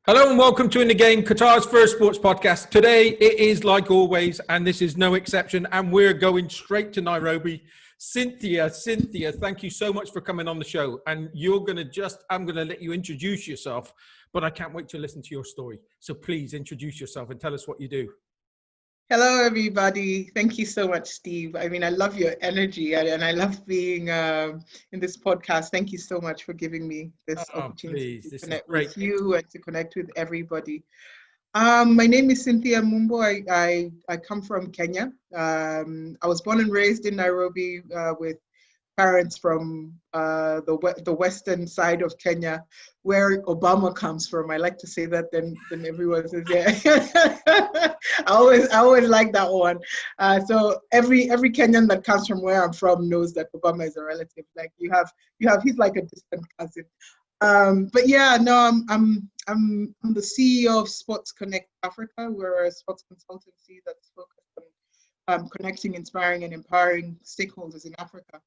Hello and welcome to In the Game, Qatar's first sports podcast. Today it is like always, and this is no exception, and we're going straight to Nairobi. Cynthia, thank you so much for coming on the show. And I'm going to let you introduce yourself, but I can't wait to listen to your story. So please introduce yourself and tell us what you do. Hello, everybody. Thank you so much, Steve. I mean, I love your energy and I love being in this podcast. Thank you so much for giving me this opportunity to connect with you and to connect with everybody. My name is Cynthia Mumbo. I come from Kenya. I was born and raised in Nairobi with parents from the western side of Kenya, where Obama comes from. I like to say that, then everyone says, yeah. I always like that one. So every Kenyan that comes from where I'm from knows that Obama is a relative. Like he's like a distant cousin. But yeah, no, I'm the CEO of Sports Connect Africa. We're a sports consultancy that's focused on connecting, inspiring, and empowering stakeholders in Africa.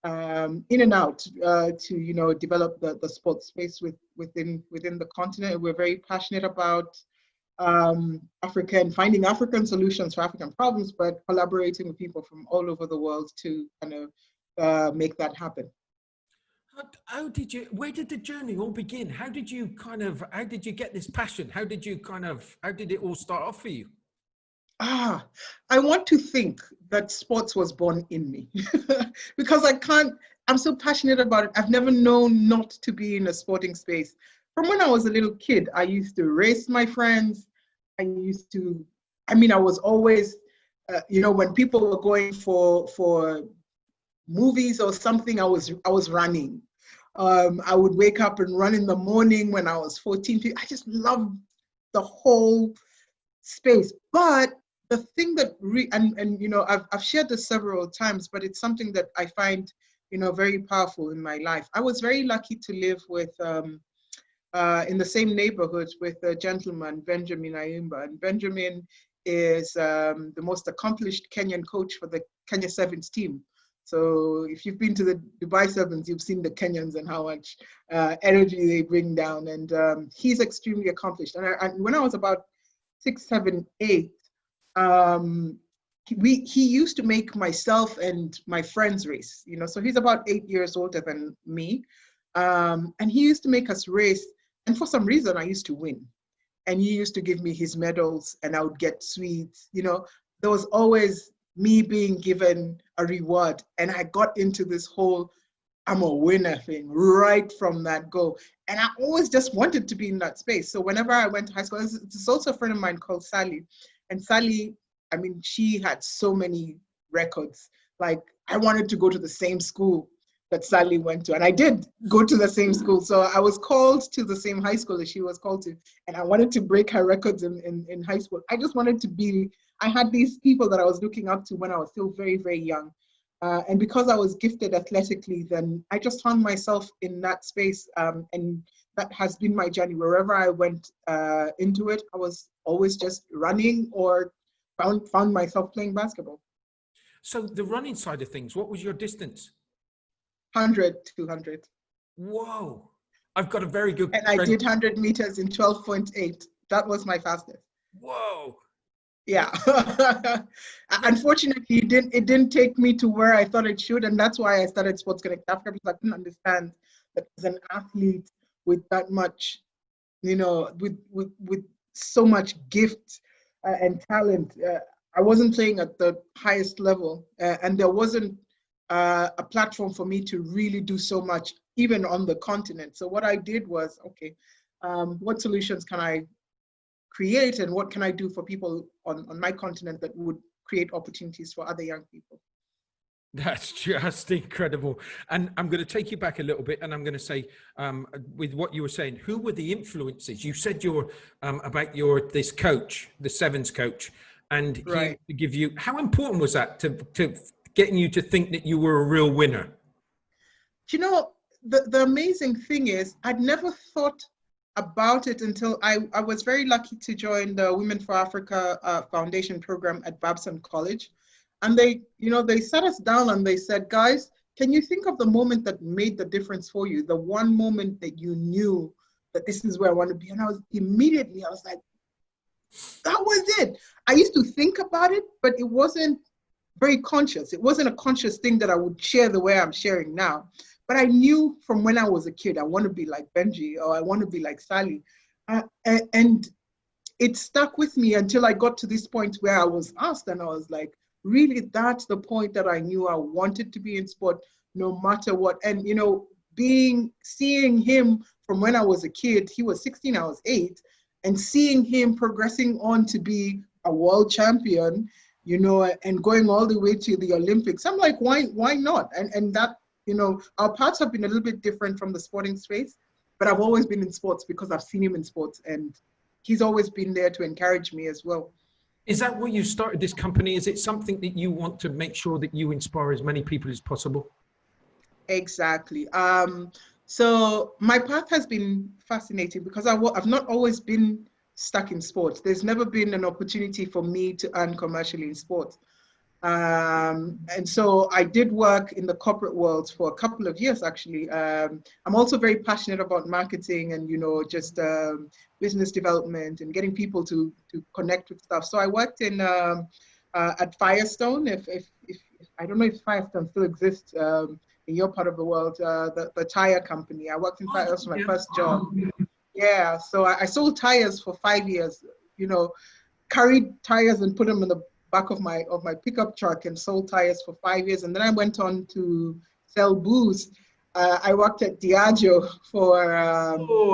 In and out to develop the sports space within the continent. We're very passionate about Africa and finding African solutions for African problems, but collaborating with people from all over the world to kind of make that happen. Where did the journey all begin? How did you get this passion? How did it all start off for you? I want to think that sports was born in me because I'm so passionate about it. I've never known not to be in a sporting space. From when I was a little kid, I used to race my friends. I was always, when people were going for movies or something, I was running. I would wake up and run in the morning when I was 14. I just loved the whole space. But the thing that I've shared this several times, but it's something that I find very powerful in my life. I was very lucky to live with in the same neighborhood with a gentleman, Benjamin Ayimba, and Benjamin is the most accomplished Kenyan coach for the Kenya Sevens team. So if you've been to the Dubai Sevens, you've seen the Kenyans and how much energy they bring down, and he's extremely accomplished. And when I was about 6, 7, 8. He used to make myself and my friends race, so he's about 8 years older than me. And he used to make us race. And for some reason, I used to win. And he used to give me his medals and I would get sweets. There was always me being given a reward. And I got into this whole I'm a winner thing right from that go. And I always just wanted to be in that space. So whenever I went to high school, there's also a friend of mine called Sally. And Sally, she had so many records. Like, I wanted to go to the same school that Sally went to. And I did go to the same school. So I was called to the same high school that she was called to. And I wanted to break her records in high school. I just wanted to I had these people that I was looking up to when I was still very, very young. And because I was gifted athletically, then I just found myself in that space. And that has been my journey. Wherever I went into it, I was always just running or found myself playing basketball. So the running side of things, what was your distance? 100, 200. Whoa. I've got a very good And I did 100 meters in 12.8. That was my fastest. Whoa. Yeah. Unfortunately, it didn't take me to where I thought it should. And that's why I started Sports Connect Africa, because I couldn't understand that as an athlete with that much, with so much gift and talent, I wasn't playing at the highest level. And there wasn't a platform for me to really do so much, even on the continent. So what I did was, okay, what solutions can I create and what can I do for people on my continent that would create opportunities for other young people? That's just incredible. And I'm going to take you back a little bit and I'm going to say, with what you were saying, who were the influences? You said about this coach, the Sevens coach, and right. He give you, how important was that to getting you to think that you were a real winner? The amazing thing is I'd never thought about it until I was very lucky to join the Women for Africa Foundation program at Babson College. And they sat us down and they said, guys, can you think of the moment that made the difference for you? The one moment that you knew that this is where I want to be. And I was like, that was it. I used to think about it, but it wasn't very conscious. It wasn't a conscious thing that I would share the way I'm sharing now. But I knew from when I was a kid, I want to be like Benji, or I want to be like Sally. And it stuck with me until I got to this point where I was asked, and I was like, really, that's the point that I knew I wanted to be in sport, no matter what. And, you know, seeing him from when I was a kid, he was 16, I was 8, and seeing him progressing on to be a world champion, you know, and going all the way to the Olympics, I'm like, why not? And that, you know, our paths have been a little bit different from the sporting space, but I've always been in sports because I've seen him in sports, and he's always been there to encourage me as well. Is that why you started this company? Is it something that you want to make sure that you inspire as many people as possible? Exactly. So my path has been fascinating because I've not always been stuck in sports. There's never been an opportunity for me to earn commercially in sports. And so I did work in the corporate world for a couple of years, actually. I'm also very passionate about marketing and, you know, just business development and getting people to connect with stuff. So I worked at Firestone. If I don't know if Firestone still exists in your part of the world, the tire company. I worked in Firestone. That was my first job. Yeah, so I sold tires for 5 years, you know, carried tires and put them in the back of my pickup truck and sold tires for 5 years. And then I went on to sell booze. I worked at Diageo for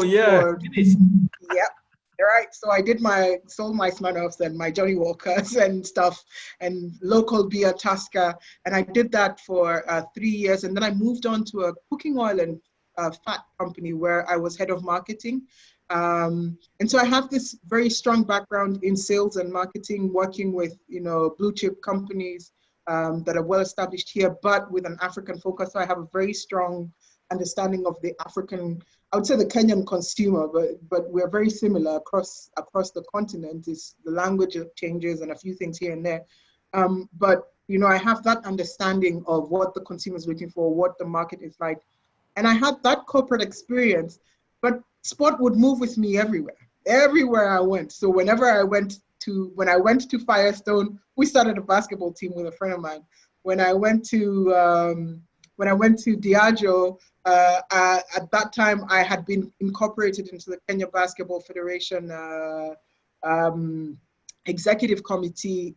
yeah, right. So I sold my Smirnoffs and my Johnny Walkers and stuff, and local beer, Tusker. And I did that for 3 years. And then I moved on to a cooking oil and fat company where I was head of marketing. And so I have this very strong background in sales and marketing, working with, you know, blue chip companies that are well established here, but with an African focus. So I have a very strong understanding of the African, I would say the Kenyan consumer, but we're very similar across the continent. It's the language changes and a few things here and there. But, you know, I have that understanding of what the consumer is looking for, what the market is like. And I had that corporate experience, but sport would move with me everywhere I went. So when I went to Firestone, we started a basketball team with a friend of mine. When I went to Diageo, at that time I had been incorporated into the Kenya Basketball Federation executive committee,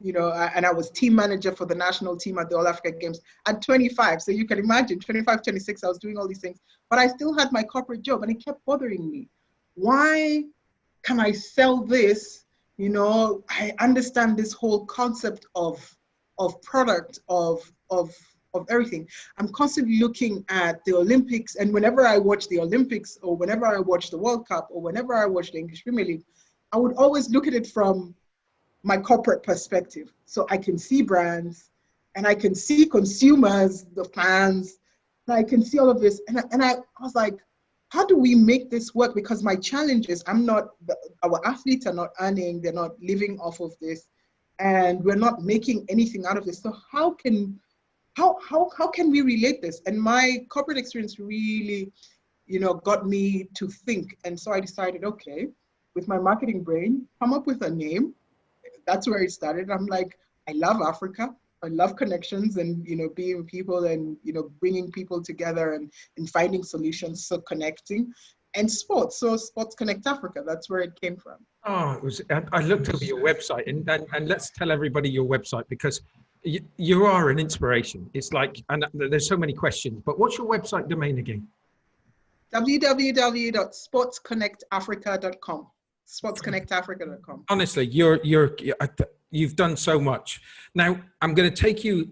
you know, and I was team manager for the national team at the All Africa Games at 25. So you can imagine, 25, 26, I was doing all these things, but I still had my corporate job, and it kept bothering me. Why can I sell this? You know, I understand this whole concept of product, of everything. I'm constantly looking at the Olympics, and whenever I watch the Olympics, or whenever I watch the World Cup, or whenever I watch the English Premier League, I would always look at it from my corporate perspective. So I can see brands, and I can see consumers, the fans, and I can see all of this. And I was like, how do we make this work? Because my challenge is our athletes are not earning, they're not living off of this, and we're not making anything out of this. So how can we relate this? And my corporate experience really, you know, got me to think. And so I decided, okay, with my marketing brain, come up with a name. That's where it started. I'm like, I love Africa. I love connections and, you know, being with people and, you know, bringing people together and finding solutions. So connecting and sports. So Sports Connect Africa, that's where it came from. Oh, I looked over your website and let's tell everybody your website, because you are an inspiration. It's like, and there's so many questions, but what's your website domain again? www.sportsconnectafrica.com. sportsconnectafrica.com. Honestly, you've done so much. Now I'm going to take you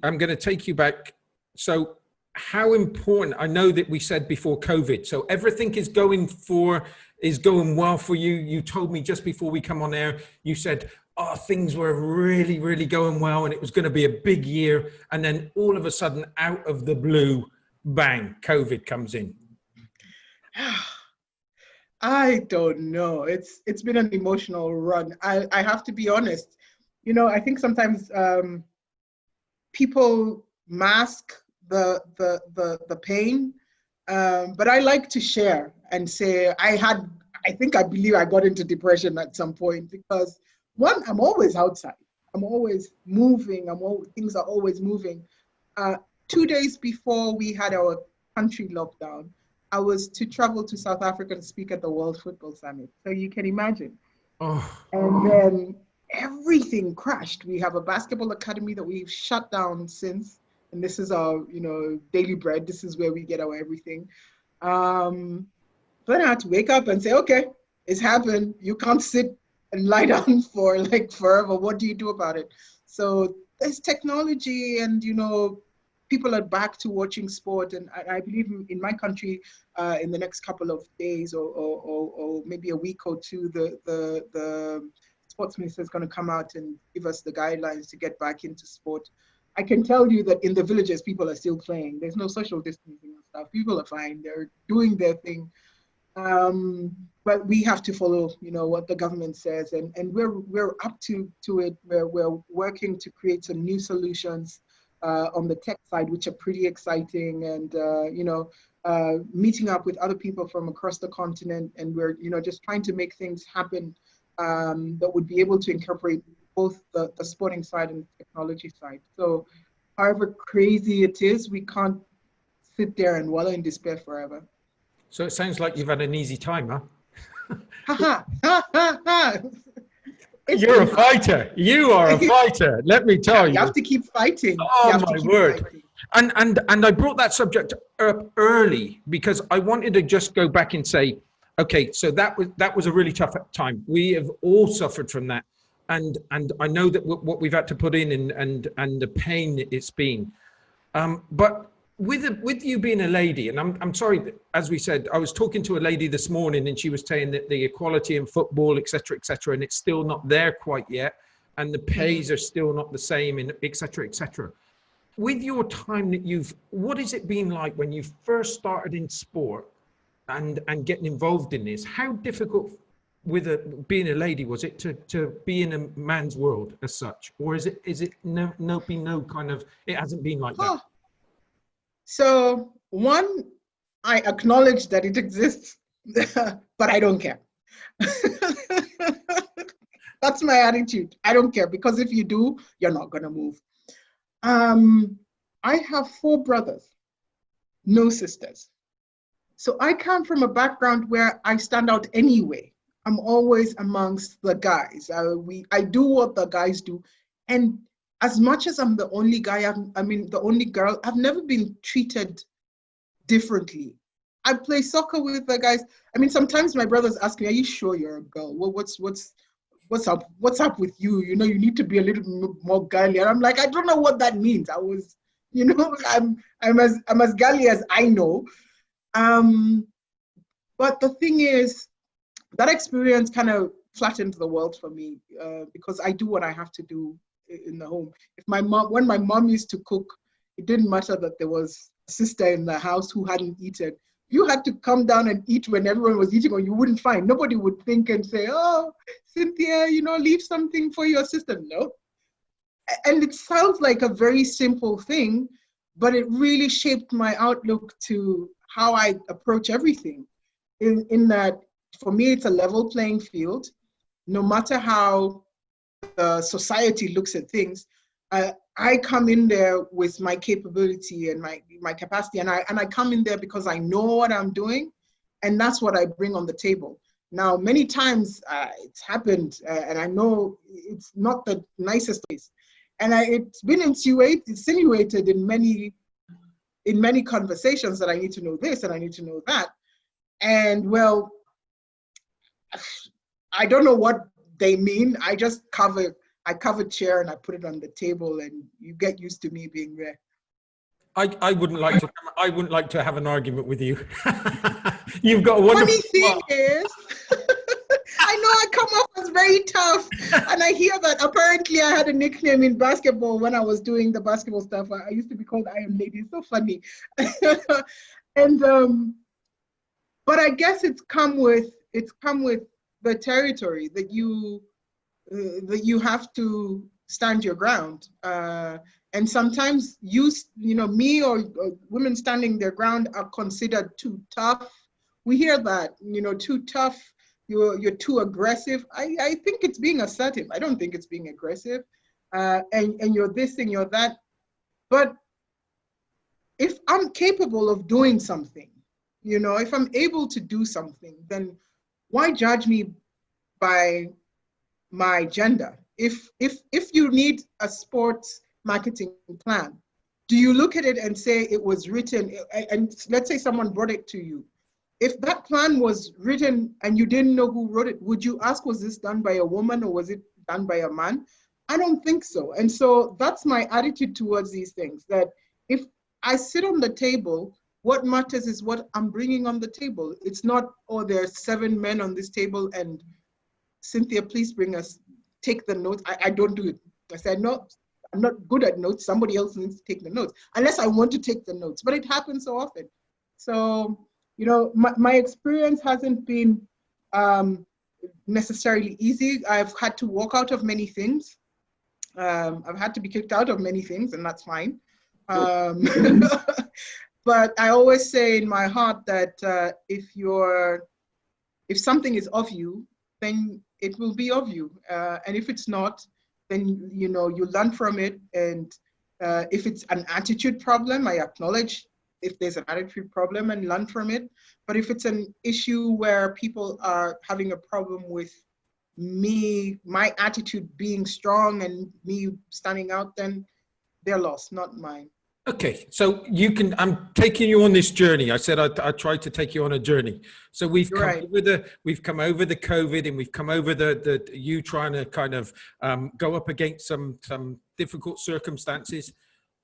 back. So how important, I know that we said before COVID, so everything is going well for you. You told me just before we come on air, you said, oh, things were really, really going well and it was going to be a big year. And then all of a sudden, out of the blue, bang, COVID comes in. I don't know. It's been an emotional run. I have to be honest. You know, I think sometimes people mask the pain But I like to share and say I believe I got into depression at some point because one, I'm always outside. I'm always moving. Things are always moving. 2 days before we had our country lockdown, I was to travel to South Africa to speak at the World Football Summit. So you can imagine. Oh. And then everything crashed. We have a basketball academy that we've shut down since, and this is our, daily bread. This is where we get our everything. Then I had to wake up and say, okay, it's happened. You can't sit and lie down for like forever. What do you do about it? So there's technology, and people are back to watching sport. And I believe in my country, in the next couple of days or maybe a week or two, the sports minister is going to come out and give us the guidelines to get back into sport. I can tell you that in the villages, people are still playing. There's no social distancing and stuff. People are fine. They're doing their thing. But we have to follow, what the government says, and we're up to it. We're working to create some new solutions on the tech side, which are pretty exciting, and meeting up with other people from across the continent, and we're just trying to make things happen that would be able to incorporate both the sporting side and the technology side. So, however crazy it is, we can't sit there and wallow in despair forever. So it sounds like you've had an easy time, huh? You're a fighter. You are a fighter. Let me tell you. You have to keep fighting. Oh my word! And I brought that subject up early because I wanted to just go back and say, okay, so that was a really tough time. We have all suffered from that, and I know that what we've had to put in and the pain it's been, but. With you being a lady, and I'm sorry, as we said, I was talking to a lady this morning and she was saying that the equality in football, et cetera, and it's still not there quite yet. And the pays are still not the same, and et cetera. With your time that what has it been like when you first started in sport and getting involved in this? How difficult being a lady was it to be in a man's world as such? Or is it it hasn't been like that? So one, I acknowledge that it exists, but I don't care. That's my attitude. I don't care, because if you do, you're not going to move. I have 4 brothers, no sisters. So I come from a background where I stand out anyway. I'm always amongst the guys. I do what the guys do. And as much as I'm the only guy, the only girl, I've never been treated differently. I play soccer with the guys. Sometimes my brothers ask me, "Are you sure you're a girl? Well, what's up? What's up with you? You need to be a little more girly." And I'm like, I don't know what that means. I was, I'm as girly as I know. But the thing is, that experience kind of flattened the world for me because I do what I have to do in the home. When my mom used to cook, it didn't matter that there was a sister in the house who hadn't eaten. You had to come down and eat when everyone was eating, or you wouldn't find. Nobody would think and say, "Oh, Cynthia, leave something for your sister." No. And it sounds like a very simple thing, but it really shaped my outlook to how I approach everything. In that, for me, it's a level playing field. No matter how society looks at things, I come in there with my capability and my capacity, and I come in there because I know what I'm doing, and that's what I bring on the table. Now, many times it's happened, and I know it's not the nicest place, and it's been insinuated in many conversations that I need to know this and I need to know that, and well, I don't know what they mean. I just cover chair and I put it on the table, and you get used to me being there. I wouldn't like to have an argument with you. You've got a wonderful. Funny thing is, I know I come off as very tough, and I hear that apparently I had a nickname in basketball when I was doing the basketball stuff. I used to be called Iron Lady. It's so funny, and but I guess it's come with the territory that you have to stand your ground, And sometimes me or women standing their ground are considered too tough. We hear that, too tough, you're too aggressive. I think it's being assertive. I don't think it's being aggressive. And you're this and you're that. But if I'm capable of doing something, if I'm able to do something, then why judge me by my gender? If you need a sports marketing plan, do you look at it and say it was written, and let's say someone brought it to you. If that plan was written and you didn't know who wrote it, would you ask, was this done by a woman or was it done by a man? I don't think so. And so that's my attitude towards these things, that if I sit on the table, what matters is what I'm bringing on the table. It's not, oh, there are 7 men on this table and Cynthia, please take the notes. I don't do it. I said, no, I'm not good at notes. Somebody else needs to take the notes, unless I want to take the notes. But it happens so often. So, my experience hasn't been necessarily easy. I've had to walk out of many things. I've had to be kicked out of many things, and that's fine. But I always say in my heart that if something is of you, then it will be of you. And if it's not, then you learn from it. And if it's an attitude problem, I acknowledge if there's an attitude problem and learn from it. But if it's an issue where people are having a problem with me, my attitude being strong and me standing out, then they're lost, not mine. Okay, so I'm taking you on this journey. I said I tried to take you on a journey. So we've come over the COVID, and we've come over the you trying to kind of go up against some difficult circumstances.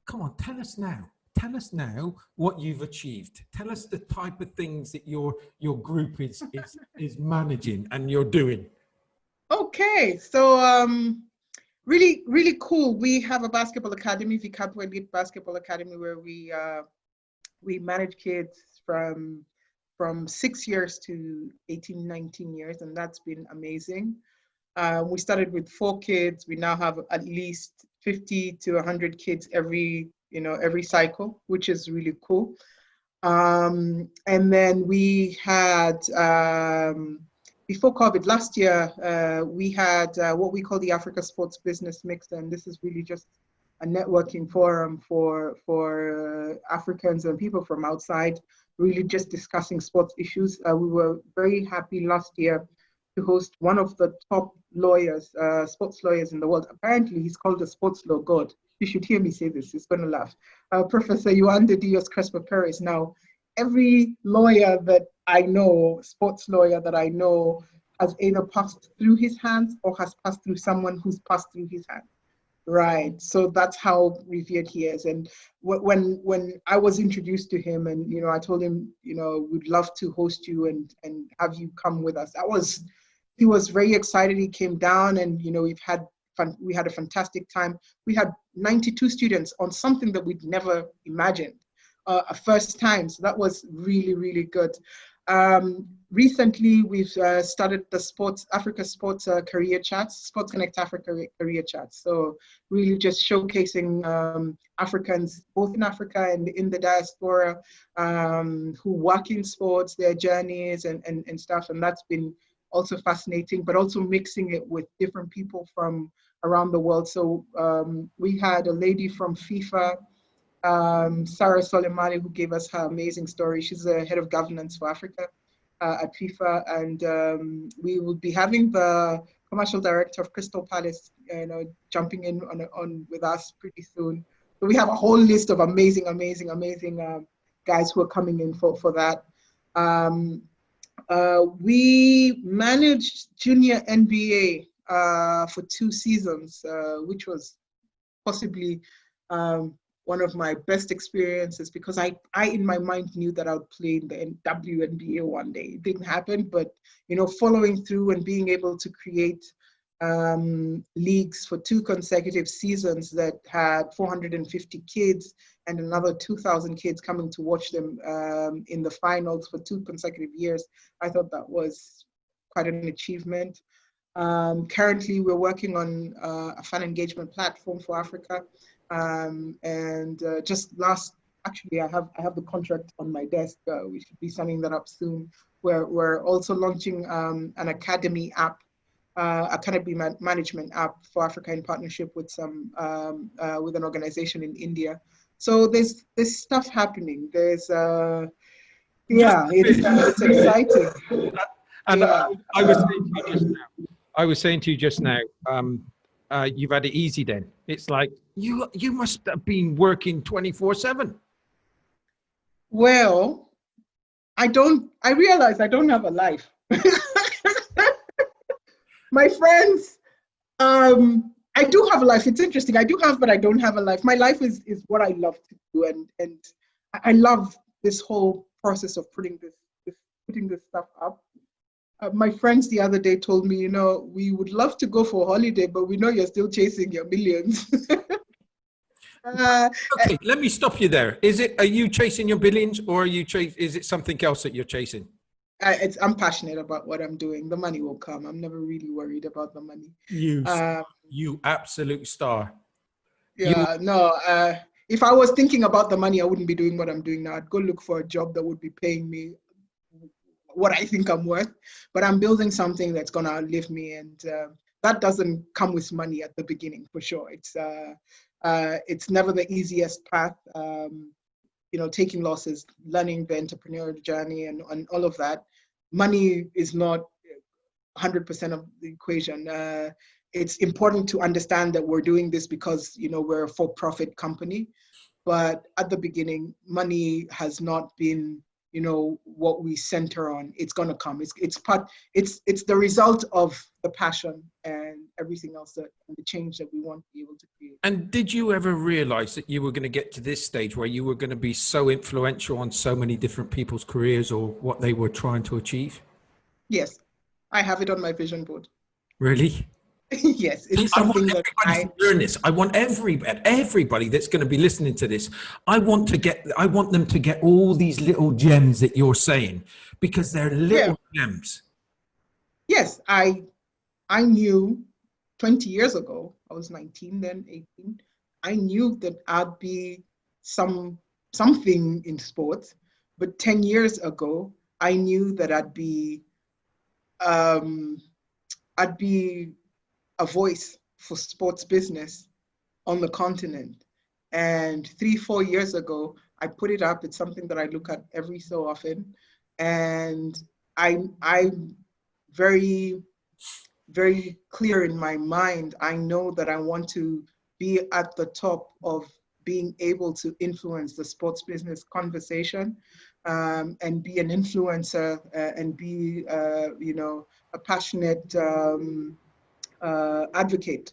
Come on, tell us now. Tell us now what you've achieved. Tell us the type of things that your group is managing and you're doing. Okay, so really, really cool. We have a basketball academy, the Campo Elite Basketball Academy, where we manage kids from 6 years to 18, 19 years, and that's been amazing. We started with 4 kids. We now have at least 50 to 100 kids every cycle, which is really cool. And then we had, before COVID last year, we had what we call the Africa Sports Business Mix, and this is really just a networking forum for Africans and people from outside, really just discussing sports issues. We were very happy last year to host one of the top lawyers, sports lawyers in the world. Apparently, he's called a sports law god. You should hear me say this, he's going to laugh. Professor Juan de Dios Crespo Perez. Now, every lawyer that I know, sports lawyer that I know, has either passed through his hands or has passed through someone who's passed through his hands. Right, so that's how revered he is. And when I was introduced to him, and I told him, we'd love to host you and have you come with us. He was very excited. He came down, and we had a fantastic time. We had 92 students on something that we'd never imagined, a first time. So that was really, really good. Recently, we've started the Africa Sports Career Chats, Sports Connect Africa Career Chats. So really just showcasing Africans, both in Africa and in the diaspora, who work in sports, their journeys and stuff. And that's been also fascinating, but also mixing it with different people from around the world. So we had a lady from FIFA, Sarah Soleimani, who gave us her amazing story. She's the head of governance for Africa at FIFA, and we will be having the commercial director of Crystal Palace, jumping in on with us pretty soon. So we have a whole list of amazing guys who are coming in for that. We managed junior NBA for 2 seasons, which was possibly one of my best experiences, because I in my mind knew that I would play in the WNBA one day. It didn't happen, but following through and being able to create leagues for 2 consecutive seasons that had 450 kids and another 2,000 kids coming to watch them in the finals for 2 consecutive years, I thought that was quite an achievement. Currently, we're working on a fan engagement platform for Africa. Actually, I have the contract on my desk. We should be signing that up soon. We're also launching an academy app, academy management app for Africa in partnership with with an organization in India. So there's stuff happening. It's exciting. And yeah. I was saying to you just now, you've had it easy then. It's like you must have been working 24/7. Well, I realize I don't have a life. My friends, I do have a life. It's interesting. I do have, but I don't have a life. My life is what I love to do, and I love this whole process of putting this stuff up. My friends the other day told me, we would love to go for a holiday, but we know you're still chasing your millions. Okay, let me stop you there. Are you chasing your billions, or is it something else that you're chasing? I'm passionate about what I'm doing. The money will come. I'm never really worried about the money. You absolute star. Yeah, if I was thinking about the money, I wouldn't be doing what I'm doing now. I'd go look for a job that would be paying me what I think I'm worth, but I'm building something that's going to outlive me. And that doesn't come with money at the beginning, for sure. It's never the easiest path. Taking losses, learning the entrepreneurial journey and all of that. Money is not 100% of the equation. It's important to understand that we're doing this because, we're a for-profit company. But at the beginning, money has not been, what we center on. It's going to come. It's the result of the passion and everything else and the change that we want to be able to create. And did you ever realize that you were going to get to this stage where you were going to be so influential on so many different people's careers or what they were trying to achieve? Yes, I have it on my vision board. Really? Yes, it's something that I learn this. I want everybody that's going to be listening to this. I want them to get all these little gems that you're saying, because they're little gems. Yes, I knew 20 years ago. I was 19 then, 18. I knew that I'd be something in sports, but 10 years ago, I knew that I'd be a voice for sports business on the continent. And 3-4 years ago, I put it up. It's something that I look at every so often. And I'm very, very clear in my mind. I know that I want to be at the top of being able to influence the sports business conversation, and be an influencer, and be, a passionate advocate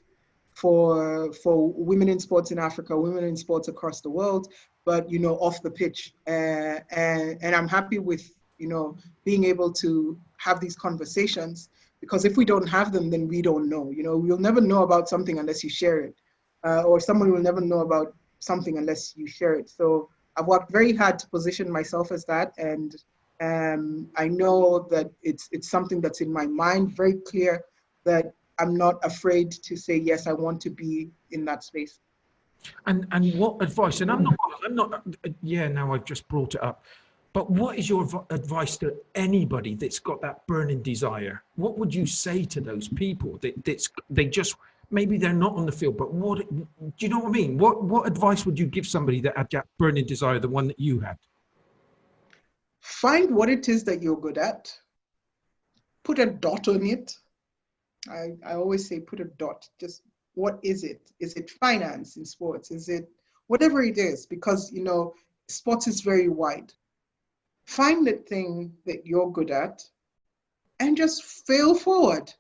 for women in sports in Africa, women in sports across the world, but off the pitch. And I'm happy with being able to have these conversations, because if we don't have them, then we don't know. We'll never know about something unless you share it, or someone will never know about something unless you share it. So I've worked very hard to position myself as that, and I know that it's something that's in my mind, very clear that I'm not afraid to say, yes, I want to be in that space. And what advice, and I'm not, now I've just brought it up, but what is your advice to anybody that's got that burning desire? What would you say to those people they just, maybe they're not on the field, but do you know what I mean? What advice would you give somebody that had that burning desire, the one that you had? Find what it is that you're good at. Put a dot on it. I always say put a dot. Just what is it? Is it finance in sports? Is it whatever it is? Because, sports is very wide. Find the thing that you're good at and just fail forward.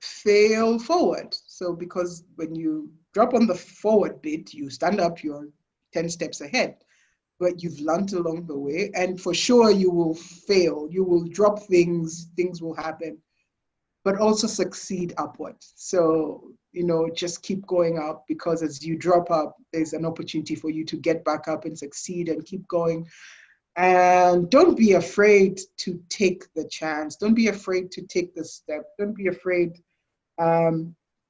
Fail forward. So because when you drop on the forward bit, you stand up, you're 10 steps ahead. But you've learned along the way, and for sure you will fail. You will drop things will happen, but also succeed upward. So, just keep going up, because as you drop up, there's an opportunity for you to get back up and succeed and keep going. And don't be afraid to take the chance. Don't be afraid to take the step. Don't be afraid.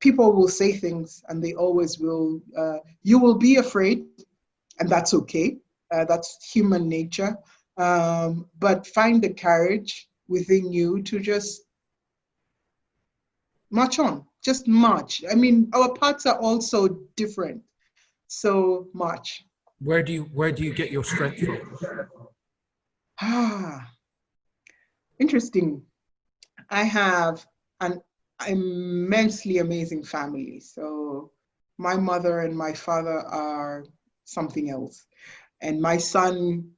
people will say things, and they always will. You will be afraid, and that's okay. That's human nature. But find the courage within you to just march on. Just march. I mean, our paths are also different. So march. Where do you get your strength from? Interesting. I have an immensely amazing family. So my mother and my father are something else. And my son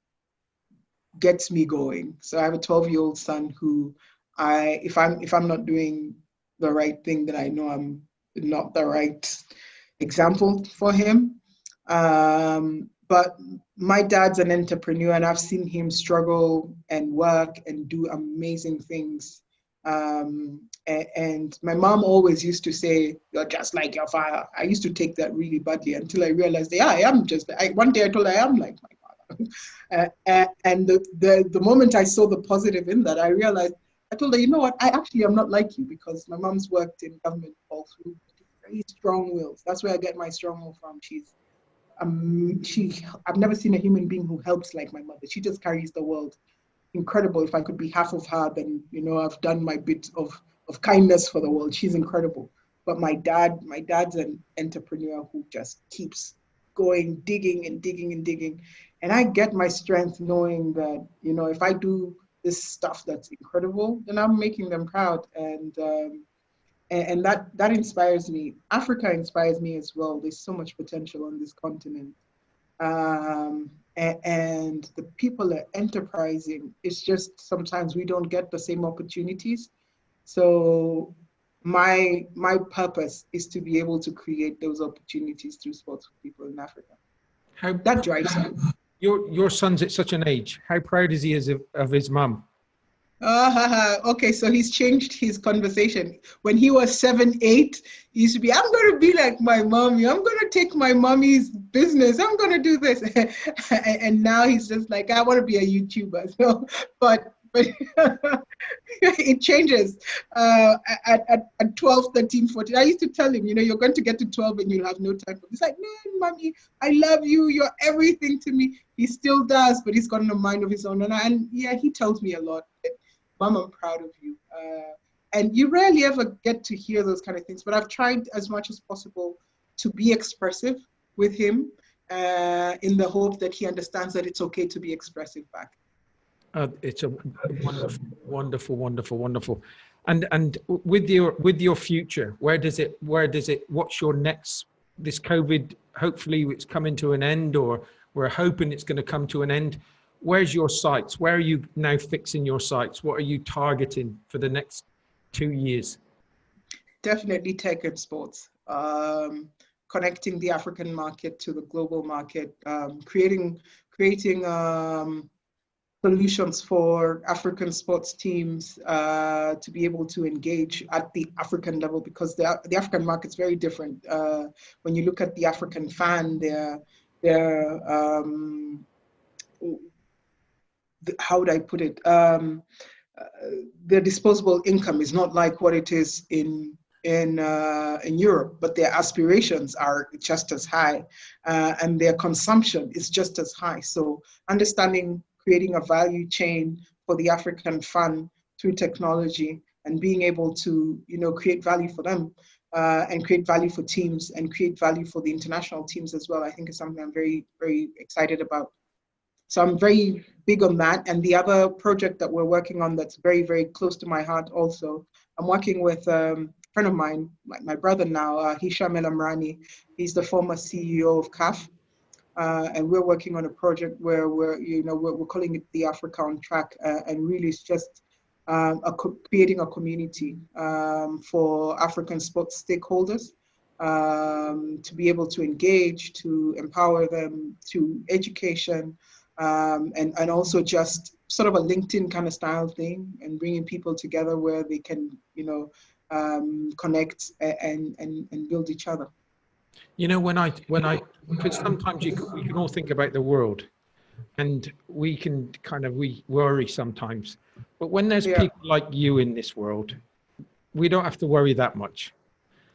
gets me going. So I have a 12-year-old son who if I'm not doing the right thing, then I know I'm not the right example for him. But my dad's an entrepreneur, and I've seen him struggle and work and do amazing things. And my mom always used to say, "You're just like your father." I used to take that really badly until I realized, yeah, I am just. One day I told her I am like my father. And the moment I saw the positive in that, I realized, I told her, you know what? I actually am not like you, because my mom's worked in government all through. Very strong wills. That's where I get my strong will from. I've never seen a human being who helps like my mother. She just carries the world. Incredible. If I could be half of her, then, I've done my bit of kindness for the world. She's incredible. But my dad's an entrepreneur who just keeps going, digging and digging and digging. And I get my strength knowing that, if I do this stuff that's incredible, then I'm making them proud. And that inspires me. Africa inspires me as well. There's so much potential on this continent. And the people are enterprising. It's just sometimes we don't get the same opportunities. So my purpose is to be able to create those opportunities through sports for people in Africa. That drives me. Your son's at such an age. How proud is he of his mum? Okay, so he's changed his conversation. When he was 7, 8, he used to be, I'm going to be like my mommy. I'm going to take my mommy's business. I'm going to do this. And now he's just like, I want to be a YouTuber. So, but it changes. At 12, 13, 14, I used to tell him, you're going to get to 12 and you'll have no time for this. He's like, no, mommy, I love you. You're everything to me. He still does, but he's got a mind of his own. And yeah, he tells me a lot. Mom, I'm proud of you. And you rarely ever get to hear those kind of things, but I've tried as much as possible to be expressive with him in the hope that he understands that it's okay to be expressive back. It's a wonderful. And with your future, what's your next, this COVID, hopefully it's coming to an end, or we're hoping it's going to come to an end. Where's your sights? Where are you now fixing your sights? What are you targeting for the next 2 years? Definitely tech and sports. Connecting the African market to the global market, creating solutions for African sports teams to be able to engage at the African level, because the African market's very different. When you look at the African fan, how would I put it? Their disposable income is not like what it is in Europe, but their aspirations are just as high, and their consumption is just as high. So creating a value chain for the African fan through technology, and being able to create value for them, and create value for teams, and create value for the international teams as well, I think is something I'm very, very excited about. So I'm very big on that. And the other project that we're working on that's very, very close to my heart also, I'm working with a friend of mine, my brother now, Hisham El Amrani. He's the former CEO of CAF. And we're working on a project where we're calling it the Africa on Track. And really it's just creating a community for African sports stakeholders, to be able to engage, to empower them through education, and also just sort of a LinkedIn kind of style thing, and bringing people together where they can, connect and build each other. Because sometimes we can all think about the world, and we worry sometimes. But when there's people like you in this world, we don't have to worry that much.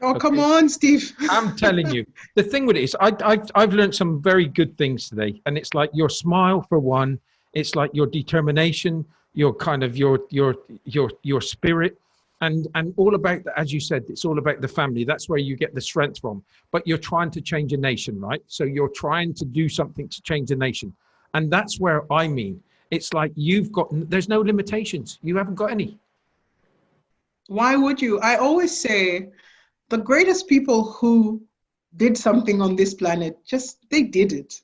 Oh, come on, Steve. I'm telling you, the thing with it is, I've learned some very good things today, and it's like your smile for one. It's like your determination, your kind of your spirit, and all about, as you said, it's all about the family. That's where you get the strength from. But you're trying to change a nation, right? So you're trying to do something to change a nation, and that's where I mean, it's like there's no limitations. You haven't got any. Why would you? I always say the greatest people who did something on this planet, they did it.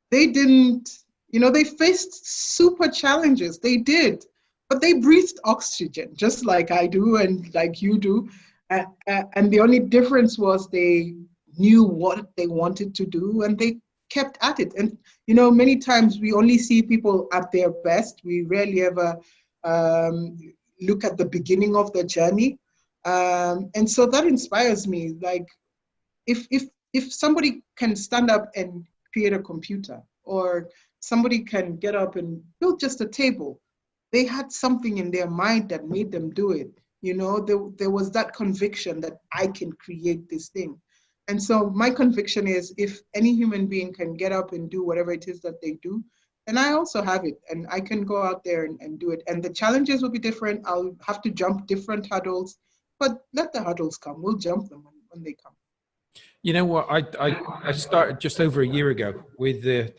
They didn't, they faced super challenges. They did, but they breathed oxygen, just like I do and like you do. And the only difference was they knew what they wanted to do and they kept at it. And, many times we only see people at their best. We rarely ever look at the beginning of the journey. And so that inspires me. Like, if somebody can stand up and create a computer, or somebody can get up and build just a table, they had something in their mind that made them do it. There was that conviction that I can create this thing. And so my conviction is, if any human being can get up and do whatever it is that they do, then I also have it, and I can go out there and do it. And the challenges will be different. I'll have to jump different hurdles, but let the hurdles come. We'll jump them when they come. You know what? I started just over a year ago with the,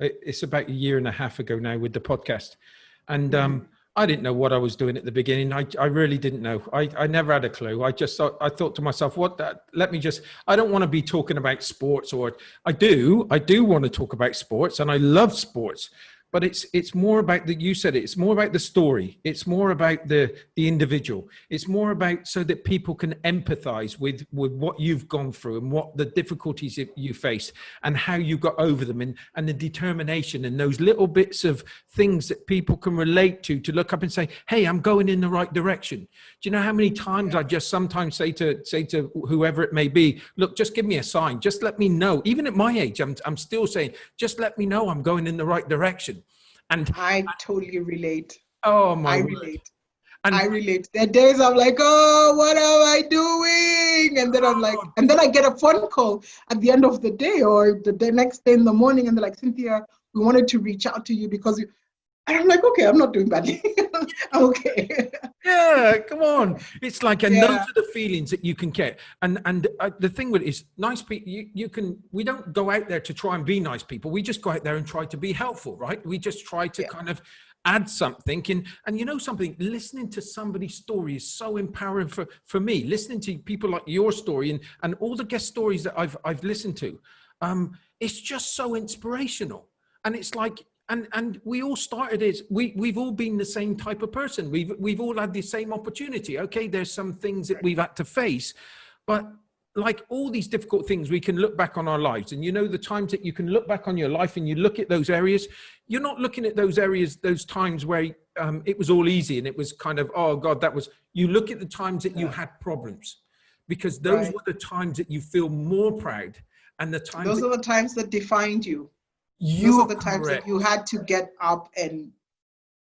it's about a year and a half ago now with the podcast. And I didn't know what I was doing at the beginning. I really didn't know. I never had a clue. I thought to myself, I don't want to be talking about sports, or I do want to talk about sports, and I love sports. But it's more about you said it. It's more about the story. It's more about the individual. It's more about so that people can empathize with what you've gone through and what the difficulties you faced and how you got over them, and the determination and those little bits of things that people can relate to look up and say, hey, I'm going in the right direction. Do you know how many times I just sometimes say to whoever it may be, look, just give me a sign. Just let me know. Even at my age, I'm still saying, just let me know I'm going in the right direction. And I totally relate. Oh my! I relate. And I relate. There are days I'm like, oh, what am I doing? And then I'm like, and then I get a phone call at the end of the day or the next day in the morning, and they're like, Cynthia, we wanted to reach out to you because you. And I'm like, okay, I'm not doing badly. I'm okay. Yeah, come on. It's like, and those are the feelings that you can get. And the thing with it is, nice people, we don't go out there to try and be nice people. We just go out there and try to be helpful, right? We just try to kind of add something. And you know something, listening to somebody's story is so empowering for me. Listening to people like your story and all the guest stories that I've listened to, it's just so inspirational. And it's like, and we all started as we've all been the same type of person. We've all had the same opportunity. Okay, there's some things that we've had to face, but like all these difficult things, we can look back on our lives. And the times that you can look back on your life and you look at those areas, you're not looking at those areas, those times where it was all easy and it was kind of, oh God, you look at the times that you had problems, because those were the times that you feel more proud, and the times those are the times that defined you. Those are the times that you had to get up and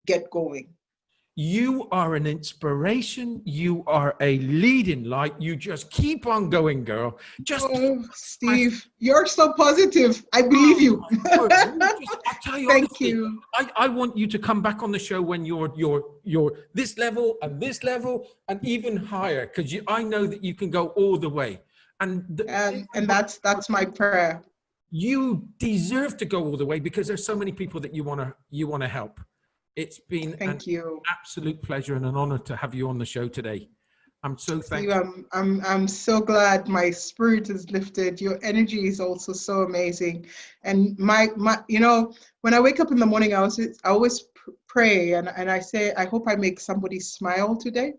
get going. You are an inspiration. You are a leading light. You just keep on going, girl. Steve, you're so positive. I believe you. I tell you, thank honestly, you. I want you to come back on the show when you're this level and even higher, because I know that you can go all the way. And that's my prayer. You deserve to go all the way, because there's so many people that you want to help. It's been an absolute pleasure and an honor to have you on the show today. I'm so thankful. I'm so glad my spirit is lifted. Your energy is also so amazing. And my when I wake up in the morning, I always pray and I say, I hope I make somebody smile today,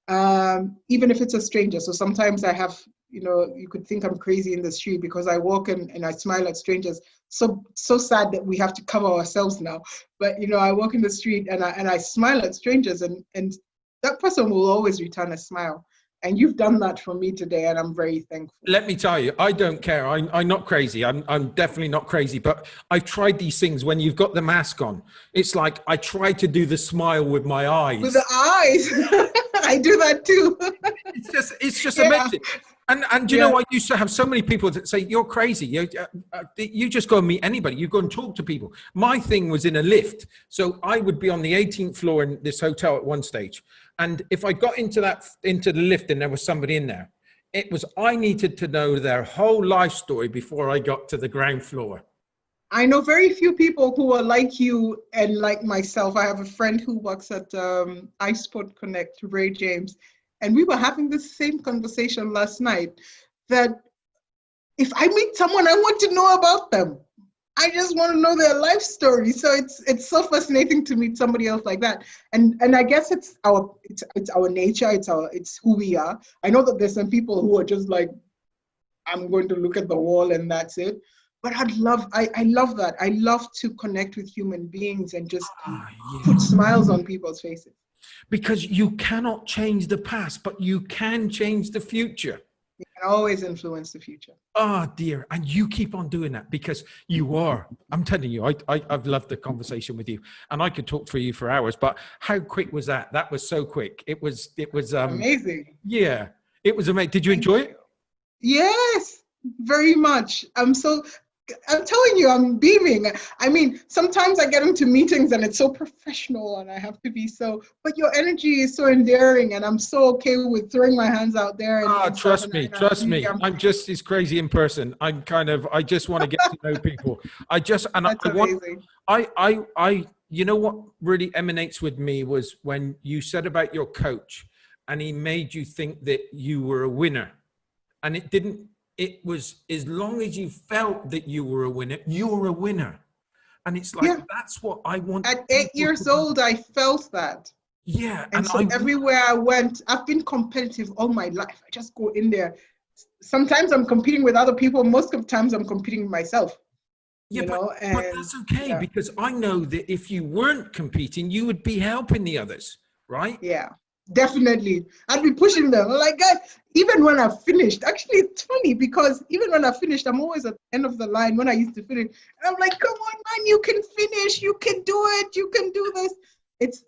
even if it's a stranger. So sometimes I have, you could think I'm crazy in the street because I walk and I smile at strangers. So sad that we have to cover ourselves now. But, I walk in the street and I smile at strangers, and that person will always return a smile. And you've done that for me today, and I'm very thankful. Let me tell you, I don't care. I'm not crazy. I'm definitely not crazy. But I've tried these things when you've got the mask on. It's like I try to do the smile with my eyes. With the eyes. I do that too. It's just amazing. And you know, I used to have so many people that say, you're crazy. You just go and meet anybody. You go and talk to people. My thing was in a lift. So I would be on the 18th floor in this hotel at one stage. And if I got into the lift and there was somebody in there, I needed to know their whole life story before I got to the ground floor. I know very few people who are like you and like myself. I have a friend who works at iSport Connect, Ray James, and we were having the same conversation last night that if I meet someone, I want to know about them. I just want to know their life story. So it's so fascinating to meet somebody else like that. And I guess it's our nature. It's who we are. I know that there's some people who are just like, I'm going to look at the wall and that's it. But I love that. I love to connect with human beings and just put smiles on people's faces. Because you cannot change the past, but you can change the future. You can always influence the future. Oh dear. And you keep on doing that because you are. I'm telling you, I've loved the conversation with you, and I could talk for you for hours, but how quick was that? That was so quick. It was amazing. Yeah, it was amazing. Did you enjoy it? Yes, very much. I'm telling you, I'm beaming. I mean, sometimes I get into meetings and it's so professional and I have to be but your energy is so endearing and I'm so okay with throwing my hands out there. Trust me. I'm just as crazy in person. I just want to get to know people. You know what really emanates with me was when you said about your coach and he made you think that you were a winner, and it was, as long as you felt that you were a winner, you're a winner. And it's like, that's what I want. At 8 years old, I felt that. Yeah. And so everywhere I went, I've been competitive all my life. I just go in there. Sometimes I'm competing with other people. Most of the times I'm competing with myself. Yeah, but that's okay, because I know that if you weren't competing, you would be helping the others, right? Yeah. Definitely. I'd be pushing them. I'm like, guys, even when I finished, actually, it's funny because even when I finished, I'm always at the end of the line when I used to finish. And I'm like, come on, man, you can finish. You can do it. You can do this.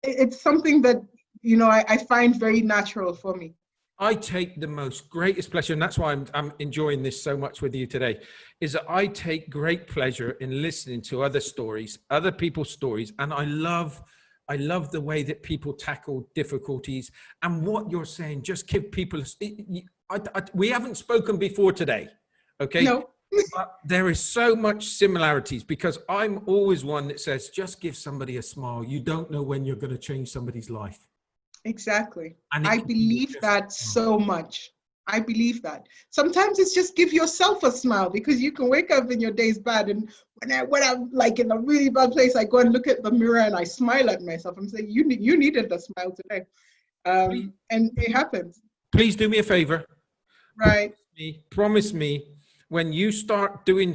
It's something that, I find very natural for me. I take the greatest pleasure, and that's why I'm enjoying this so much with you today, is that I take great pleasure in listening to other stories, other people's stories, and I love the way that people tackle difficulties. And what you're saying, just give people, we haven't spoken before today, okay? No. But there is so much similarities, because I'm always one that says, just give somebody a smile. You don't know when you're going to change somebody's life. Exactly. I believe that so much. I believe that. Sometimes it's just give yourself a smile, because you can wake up and your day's bad. And when I'm like in a really bad place, I go and look at the mirror and I smile at myself. I'm saying, you needed a smile today. And it happens. Please do me a favor. Right. Promise me when you start doing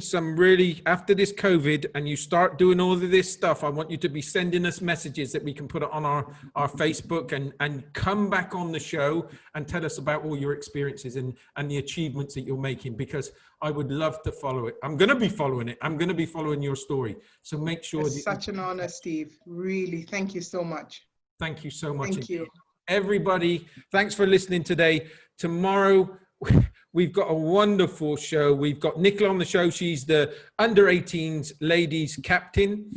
after this COVID and you start doing all of this stuff, I want you to be sending us messages that we can put it on our Facebook and come back on the show and tell us about all your experiences and the achievements that you're making, because I would love to follow it. I'm going to be following it. I'm going to be following your story. So make sure. It's such an honor, Steve. Really. Thank you so much. Thank you so much. Thank you. Everybody, thanks for listening today. Tomorrow, we've got a wonderful show. We've got Nicola on the show. She's the under-18s ladies captain.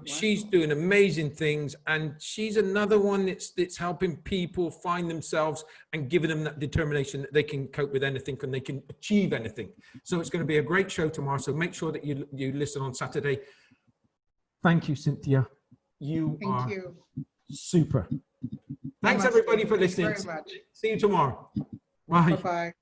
She's doing amazing things, and she's another one that's helping people find themselves and giving them that determination that they can cope with anything and they can achieve anything. So it's going to be a great show tomorrow. So make sure that you listen on Saturday. Thank you, Cynthia. Thank you. Super. Thanks everybody for listening. Thank you very much. See you tomorrow. Bye. Bye-bye.